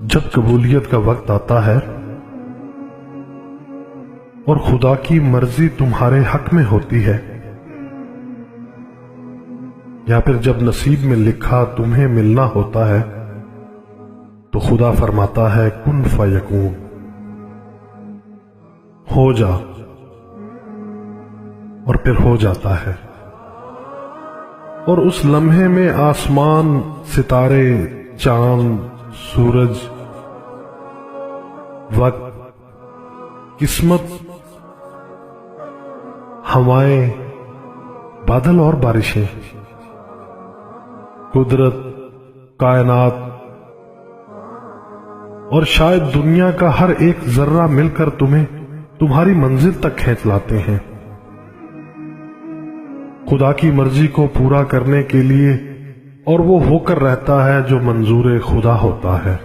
جب قبولیت کا وقت آتا ہے اور خدا کی مرضی تمہارے حق میں ہوتی ہے، یا پھر جب نصیب میں لکھا تمہیں ملنا ہوتا ہے، تو خدا فرماتا ہے کن فیکون، ہو جا، اور پھر ہو جاتا ہے۔ اور اس لمحے میں آسمان، ستارے، چاند، سورج، وقت، قسمت، ہوائیں، بادل اور بارشیں، قدرت، کائنات اور شاید دنیا کا ہر ایک ذرہ مل کر تمہیں تمہاری منزل تک کھینچ لاتے ہیں، خدا کی مرضی کو پورا کرنے کے لیے، اور وہ ہو کر رہتا ہے جو منظور خدا ہوتا ہے۔